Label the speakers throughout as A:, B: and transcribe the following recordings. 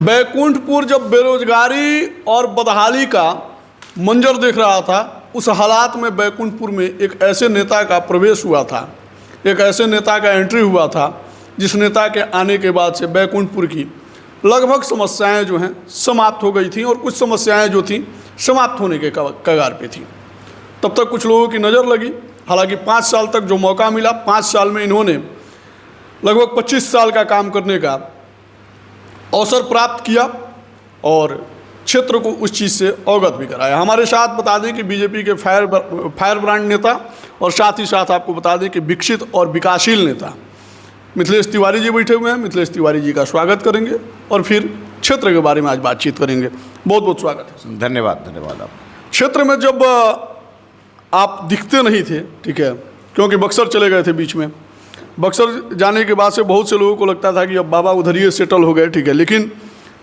A: बैकुंठपुर जब बेरोजगारी और बदहाली का मंजर देख रहा था, उस हालात में बैकुंठपुर में एक ऐसे नेता का प्रवेश हुआ था, एक ऐसे नेता का एंट्री हुआ था जिस नेता के आने के बाद से बैकुंठपुर की लगभग समस्याएं जो हैं समाप्त हो गई थी और कुछ समस्याएं जो थी समाप्त होने के कगार पे थी। तब तक कुछ लोगों की नज़र लगी, हालांकि 5 साल तक जो मौका मिला, 5 साल में इन्होंने लगभग 25 साल का काम करने का अवसर प्राप्त किया और क्षेत्र को उस चीज़ से अवगत भी कराया। हमारे साथ बता दें कि बीजेपी के फायर ब्रांड नेता और साथ ही साथ आपको बता दें कि विकसित और विकासशील नेता मिथिलेश तिवारी जी बैठे हुए हैं। मिथिलेश तिवारी जी का स्वागत करेंगे और फिर क्षेत्र के बारे में आज बातचीत करेंगे। बहुत बहुत स्वागत है।
B: धन्यवाद धन्यवाद। आप
A: क्षेत्र में जब आप दिखते नहीं थे, ठीक है, क्योंकि बक्सर चले गए थे बीच में, बक्सर जाने के बाद से बहुत से लोगों को लगता था कि अब बाबा उधर ही सेटल हो गए, ठीक है, लेकिन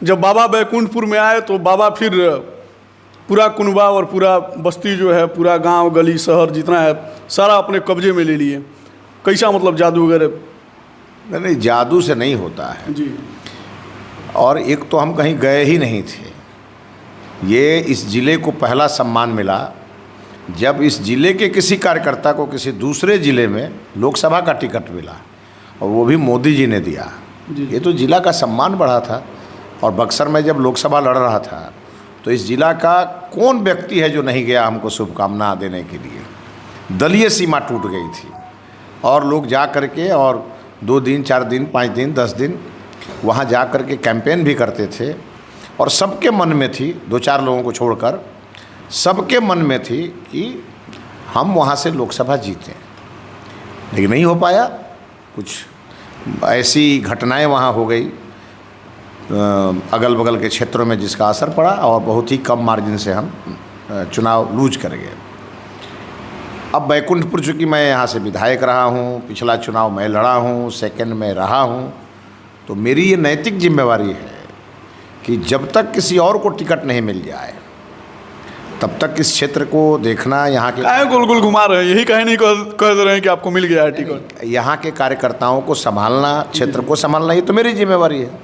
A: जब बाबा बैकुंठपुर में आए तो बाबा फिर पूरा कुनबा और पूरा बस्ती जो है, पूरा गांव गली शहर जितना है सारा अपने कब्जे में ले लिए। कैसा मतलब जादू वगैरह?
B: नहीं, जादू से नहीं होता है
A: जी।
B: और एक तो हम कहीं गए ही नहीं थे। ये इस ज़िले को पहला सम्मान मिला जब इस ज़िले के किसी कार्यकर्ता को किसी दूसरे ज़िले में लोकसभा का टिकट मिला और वो भी मोदी जी ने दिया। ये तो ज़िला का सम्मान बढ़ा था। और बक्सर में जब लोकसभा लड़ रहा था तो इस ज़िला का कौन व्यक्ति है जो नहीं गया हमको शुभकामना देने के लिए। दलीय सीमा टूट गई थी और लोग जा कर के और 2 दिन 4 दिन 5 दिन 10 दिन वहाँ जा कर के कैंपेन भी करते थे और सबके मन में थी, 2-4 लोगों को छोड़कर सबके मन में थी कि हम वहाँ से लोकसभा जीतें, लेकिन नहीं हो पाया। कुछ ऐसी घटनाएं वहाँ हो गई अगल बगल के क्षेत्रों में जिसका असर पड़ा और बहुत ही कम मार्जिन से हम चुनाव लूज कर गए। अब बैकुंठपुर चूँकि मैं यहाँ से विधायक रहा हूँ, पिछला चुनाव मैं लड़ा हूँ, सेकंड में रहा हूँ, तो मेरी ये नैतिक जिम्मेवारी है कि जब तक किसी और को टिकट नहीं मिल जाए तब तक इस क्षेत्र को देखना, यहाँ के
A: गोल गोल घुमा रहे हैं, यही कहीं नहीं कह दे रहे हैं कि आपको मिल गया है टिकट।
B: यहाँ के कार्यकर्ताओं को संभालना, क्षेत्र को संभालना, ये तो मेरी जिम्मेवारी है।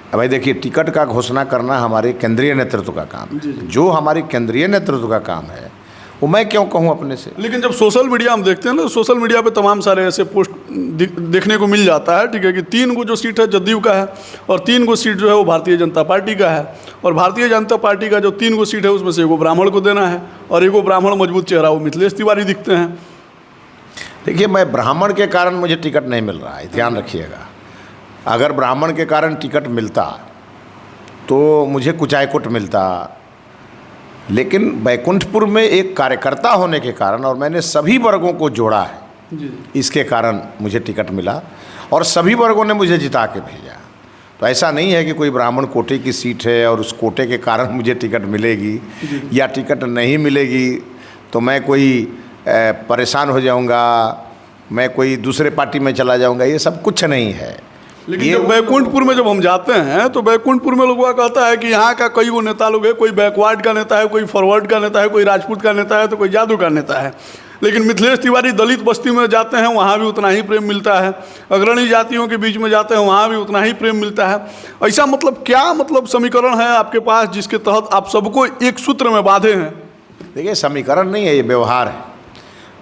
B: अब भाई देखिए, टिकट का घोषणा करना हमारे केंद्रीय नेतृत्व का काम है। जो हमारी केंद्रीय नेतृत्व का काम है वो मैं क्यों कहूँ अपने से।
A: लेकिन जब सोशल मीडिया हम देखते हैं ना, सोशल मीडिया पे तमाम सारे ऐसे पोस्ट देखने को मिल जाता है, ठीक है, कि 3 गो जो सीट है जदयू का है और 3 गो सीट जो है वो भारतीय जनता पार्टी का है और भारतीय जनता पार्टी का जो 3 गो सीट है उसमें से एगो ब्राह्मण को देना है और एगो ब्राह्मण मजबूत चेहरा वो मिथिलेश तिवारी दिखते हैं।
B: देखिए, मैं ब्राह्मण के कारण मुझे टिकट नहीं मिल रहा है, ध्यान रखिएगा। अगर ब्राह्मण के कारण टिकट मिलता तो मुझे कुचायकुट मिलता, लेकिन बैकुंठपुर में एक कार्यकर्ता होने के कारण और मैंने सभी वर्गों को जोड़ा है
A: जी।
B: इसके कारण मुझे टिकट मिला और सभी वर्गों ने मुझे जिता के भेजा। तो ऐसा नहीं है कि कोई ब्राह्मण कोटे की सीट है और उस कोटे के कारण मुझे टिकट मिलेगी या टिकट नहीं मिलेगी तो मैं कोई परेशान हो जाऊंगा, मैं कोई दूसरे पार्टी में चला जाऊंगा, ये सब कुछ नहीं है।
A: लेकिन जब बैकुंठपुर में जब हम जाते हैं तो बैकुंठपुर में लोगों का कहता है कि यहाँ का कई वो नेता लोग है, कोई बैकवर्ड का नेता है, कोई फॉरवर्ड का नेता है, कोई राजपूत का नेता है, तो कोई जादू का नेता है। लेकिन मिथिलेश तिवारी दलित बस्ती में जाते हैं, वहाँ भी उतना ही प्रेम मिलता है। अग्रणी जातियों के बीच में जाते हैं, वहाँ भी उतना ही प्रेम मिलता है। ऐसा मतलब क्या मतलब समीकरण है आपके पास जिसके तहत आप सबको एक सूत्र में बांधे हैं?
B: देखिए, समीकरण नहीं है, ये व्यवहार है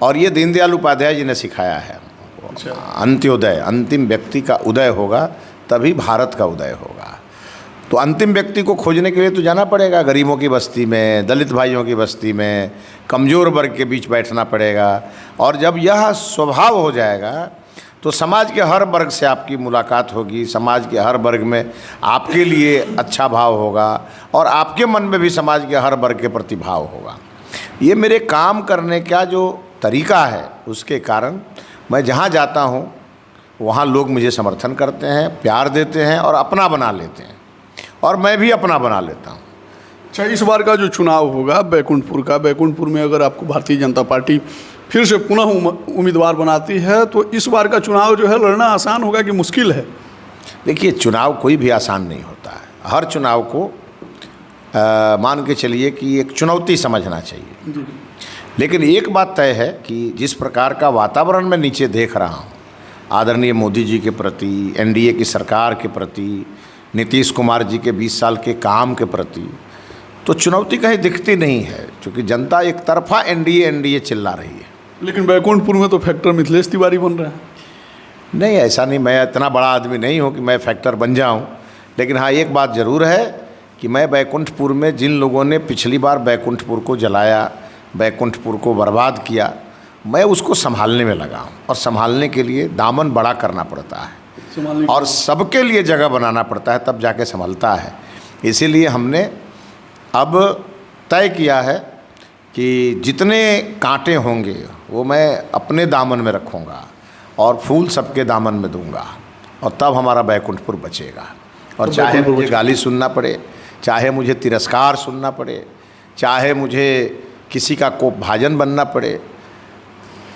B: और ये दीनदयाल उपाध्याय जी ने सिखाया है। अंत्योदय, अंतिम व्यक्ति का उदय होगा तभी भारत का उदय होगा। तो अंतिम व्यक्ति को खोजने के लिए तो जाना पड़ेगा गरीबों की बस्ती में, दलित भाइयों की बस्ती में, कमज़ोर वर्ग के बीच बैठना पड़ेगा और जब यह स्वभाव हो जाएगा तो समाज के हर वर्ग से आपकी मुलाकात होगी, समाज के हर वर्ग में आपके लिए अच्छा भाव होगा और आपके मन में भी समाज के हर वर्ग के प्रति भाव होगा। ये मेरे काम करने का जो तरीका है उसके कारण मैं जहाँ जाता हूँ वहाँ लोग मुझे समर्थन करते हैं, प्यार देते हैं और अपना बना लेते हैं और मैं भी अपना बना लेता हूँ।
A: अच्छा, इस बार का जो चुनाव होगा बैकुंठपुर का, बैकुंठपुर में अगर आपको भारतीय जनता पार्टी फिर से पुनः उम्मीदवार बनाती है तो इस बार का चुनाव जो है लड़ना आसान होगा कि मुश्किल है?
B: देखिए, चुनाव कोई भी आसान नहीं होता है। हर चुनाव को मान के चलिए कि एक चुनौती समझना चाहिए। लेकिन एक बात तय है कि जिस प्रकार का वातावरण मैं नीचे देख रहा हूँ आदरणीय मोदी जी के प्रति, एनडीए की सरकार के प्रति, नीतीश कुमार जी के 20 साल के काम के प्रति, तो चुनौती कहीं दिखती नहीं है, क्योंकि जनता एक तरफा एनडीए चिल्ला रही है।
A: लेकिन बैकुंठपुर में तो फैक्टर मिथिलेश तिवारी बन रहा है।
B: नहीं, ऐसा नहीं, मैं इतना बड़ा आदमी नहीं हूँ कि मैं फैक्टर बन जाऊँ। लेकिन हाँ, एक बात ज़रूर है कि मैं बैकुंठपुर में जिन लोगों ने पिछली बार बैकुंठपुर को जलाया, बैकुंठपुर को बर्बाद किया, मैं उसको संभालने में लगा हूँ। और संभालने के लिए दामन बड़ा करना पड़ता है और सबके लिए जगह बनाना पड़ता है, तब जाके संभलता है। इसीलिए हमने अब तय किया है कि जितने कांटे होंगे वो मैं अपने दामन में रखूँगा और फूल सबके दामन में दूंगा, और तब हमारा बैकुंठपुर बचेगा। और
A: तो
B: चाहे मुझे गाली सुनना पड़े, चाहे मुझे तिरस्कार सुनना पड़े, चाहे मुझे किसी का कोप भाजन बनना पड़े,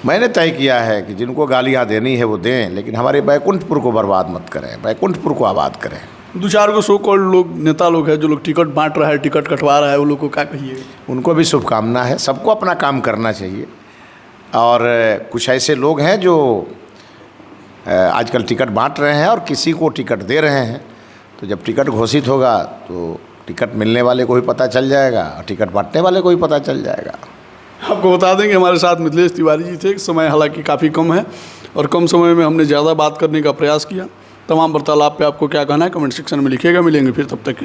B: मैंने तय किया है कि जिनको गालियाँ देनी है वो दें, लेकिन हमारे बैकुंठपुर को बर्बाद मत करें, बैकुंठपुर को आबाद करें।
A: 2-4 को सो कॉल्ड लोग, नेता लोग हैं जो लोग टिकट बांट रहा है, टिकट कटवा रहा है, वो लोग को क्या कहिए?
B: उनको भी शुभकामना है। सबको अपना काम करना चाहिए। और कुछ ऐसे लोग हैं जो आजकल टिकट बांट रहे हैं और किसी को टिकट दे रहे हैं, तो जब टिकट घोषित होगा तो टिकट मिलने वाले को भी पता चल जाएगा और टिकट बांटने वाले को भी पता चल जाएगा।
A: आपको बता दें कि हमारे साथ मिथिलेश तिवारी जी थे। समय हालांकि काफ़ी कम है और कम समय में हमने ज़्यादा बात करने का प्रयास किया। तमाम वार्तालाप पे आपको क्या कहना है कमेंट सेक्शन में लिखिएगा। मिलेंगे फिर, तब तक के लिए।